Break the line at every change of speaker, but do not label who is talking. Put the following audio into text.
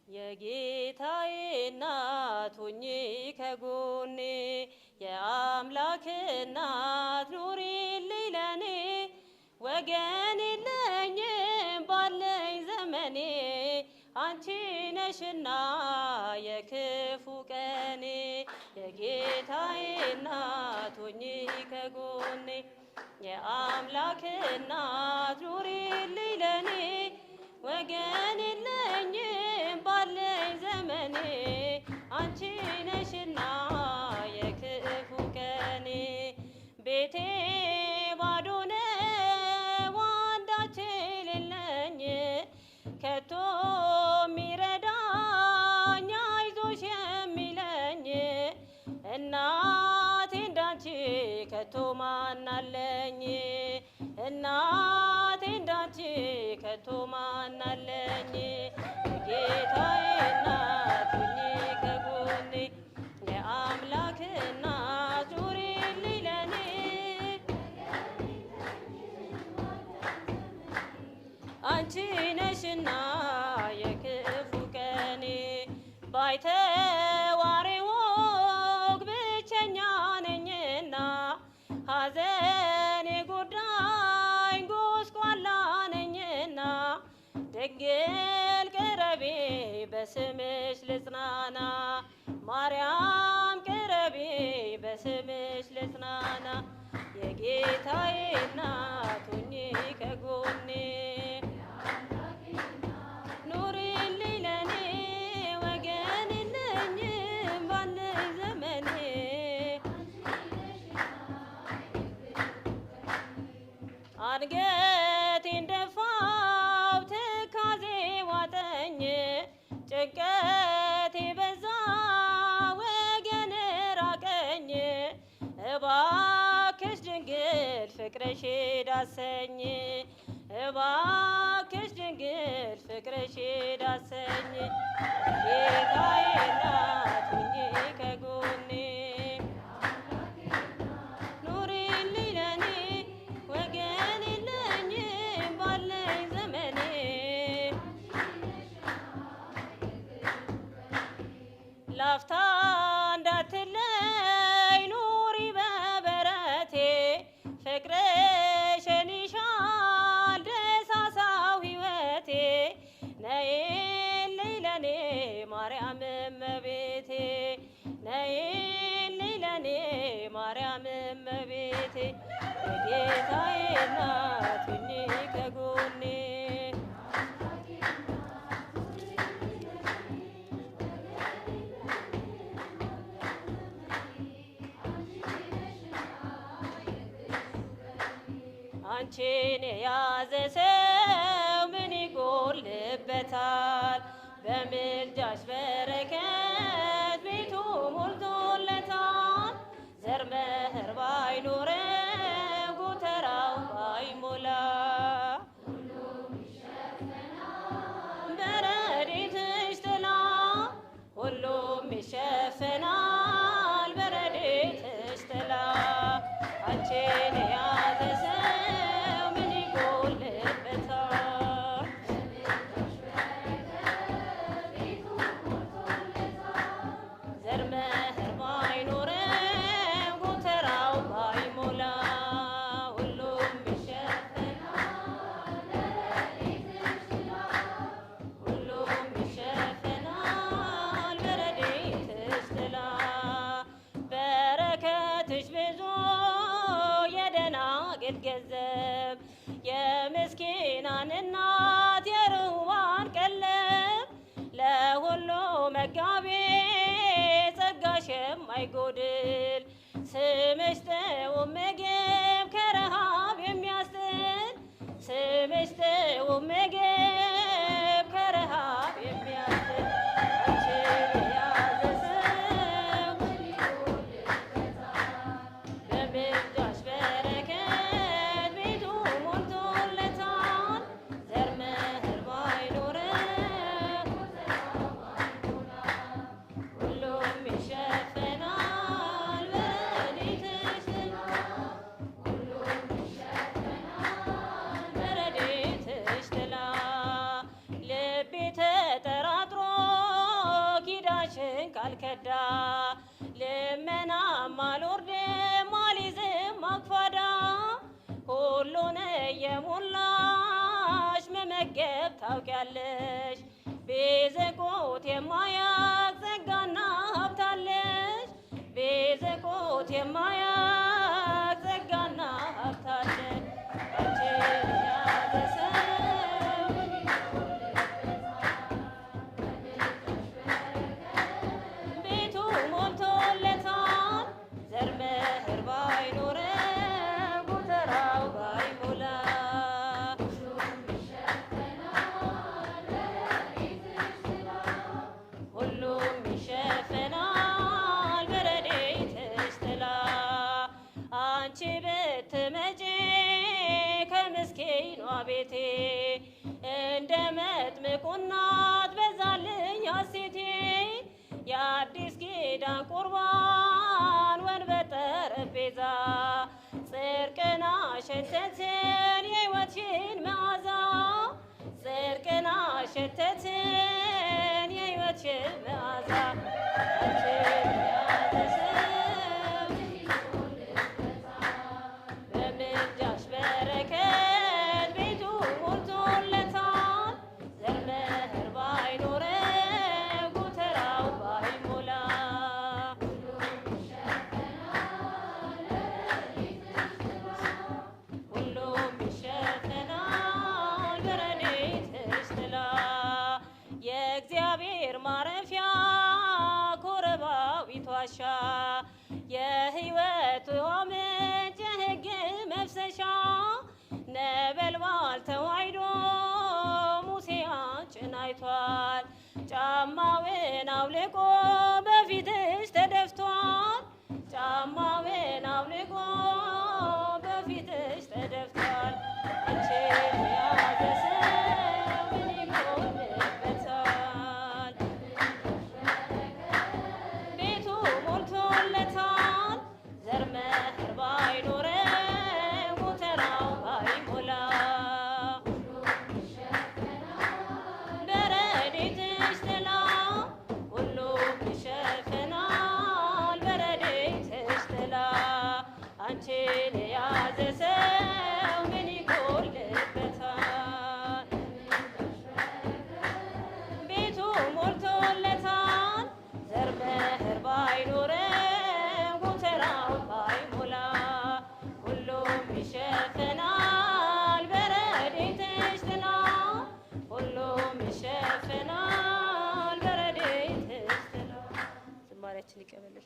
የጌታዬ እናት ሁኚ ከጎኔ የአምላክ እናት ኑሪልኝ ለኔ ወገን የለኝም ባለኝ ዘመኔ አንቺ ነሽና የክፉ ቀኔ የጌታዬ እናት ሁኚ ከጎኔ የአምላክ እናት ኑሪልኝ ለኔ ወገን የለኝም ባለኝ ዘመኔ አንቺ ነሽና የክፉ ቀኔ ቤቴ ባዶ ነው አንዳች የሌለኝ ከቶ ሚረዳኝ አይዞሽ የሚለኝ እናቴ እንዳንቺ ከቶ ማን አለኝ እናቴ እንዳንቺ ከቶ ማን አለኝ የጌታዬ እናት ሁኚ ከጎኔ የአምላክ እናት ኑሪልኝ ለኔ አንቺ ነሽና የክፉ ቀኔ ባይተዋሬ ወግ ብቸኛ ነኝና ሐዘኔ ጎዳኝ ጎስቋላ ነኝና ድንግል ቅረቤ በስምሽ ልጽናና ማርያም ቅረቤ በስምሽ ልጽናና የጌታዬ እናት ሁኚ ከጎኔ ኑሪልኝ ለኔ ወገን የለኝም ባለኝ ዘመኔ አንገቴን ደፋው ትካዜ ዋጠኝ ጭንቀቴ በዛ ወገን ራቀኝ እባክሽ ድንግል ፍቅርሽ ዳሰኝ እባክሽ ድንግል ፍቅርሽ ዳሰኝ ጌታዬ እናት ሁኚ ከጎኔ ኑሪልኝ ለኔ ወገን የለኝም ባለኝ ዘመኔ ላፍታ እንዳትለይ ኑሪ በበረቴ ፍቅርሽን ይሻል ደሳሳው ሕይወቴ ነይልኝ ለኔ ማርያም እመቤቴ ነይልኝ ለኔ ማርያም እመቤቴ የጌታዬ እናት ሁኚ ከጎኔ አንቺን የያዘ ሰው ምን ይጎልበታል በምልጃሽ በረከት ቤቱ ሞልቶለታል ዘር መኸር ባይኖረው ጎተራው ባይሞላ በረድኤትሽ ጥላ ሁሉም ይሸፈናል በረድኤትሽ ጥላ አንቺን የያዘ ሰው ምን ይጎልበታል ዘር መኸር ባይኖረው ጎተራው ባይሞላ ሁሉም ይሸፈናል ሁሉም ይሸፈናል በረድኤትሽ ጥላ በረከትሽ ብዙ የደናግል ገንዘብ የምስኪናን እናት የርዋን ቀለብ ለሁሉ መጋቤ ጸጋሽ የማይጎድል ስምሽ ጥዑም ምግብ ከረሃብ የሚያስጥል ስምሽ ጥዑም ምግብ ከረሃብ የሚያስጥል አንቺን የያዘ ሰው በምልጃሽ በረከት ቤቱ ሞልቶለታል ዘር መኸር ባይኖረው ሁሉም ይሸፈናል በረድኤትሽ ጥላ ሁሉም ይሸፈናል በረድኤትሽ ጥላ ካልከዳ ልመናም አልወርድም አልይዝም አቅፋዳ ሁሉን የሞላሽ መመገብ ታውቂያለሽ ቤዘቆት የማያቅ ጸጋና ሀብታለሽ ቤዘቆት የማያቅ ጸጋና ሀብታለሽ ቤቱ ሞልቶለታል ዘር መኸር ባይኖረው ጎተራው ባይሞላ ሁሉም ይሸፈናል በረድኤትሽ ጥላ አንቺ ብትመጪ ከምስኪኗ ቤቴ እንደ መጥምቁ እናት በዛልኝ ሐሴቴ የአዲስ ኪዳን ቁርባን ወንበር ጠረጴዛ ጽድቅን አሸተትን የሕይወትሽን መዓዛ ጽድቅን አሸተትን የሕይወትሽን መዓዛ በምልጃሽ በረከት ቤቱ ሞልቶለታል ዘር መኸር ባይኖረው ጎተራው ባይሞላ ሁሉም ይሸፈናል በረድኤትሽ ጥላ የእግዚአብሔር ማረፊያ ኮረባዊት ዋሻ የሕይወት ውኃ ምንጭ የሕግ መፍሰሻ ነበልባል ተዋሕዶ ሙሴ አንቺን አይቷል ጫማውን አውልቆ በፊትሽ ተደፍቷል ጫማውን አውልቆ በፊትሽ ተደፍቷል አንቺን የያዘ ሰው ምን ይጎልበታል ቤቱ ሞልቶለታል ዘር መኸር ባይኖረው ጎተራው ባይሞላ በረድኤትሽ ጥላ ሁሉም ይሸፈናል በረድኤትሽ ጥላ አንቺን የያዘ ሰው ምን ይጎልበታል ቤቱ ሞልቶለታል ዘር መኸር ባይኖረው ጎተራው ባይሞላ ሁሉም ይሸፈናል በረድኤትሽ ጥላ ሁሉም ይሸፈናል በረድኤትሽ ጥላ ዝማሬያችን ይቀበልልን።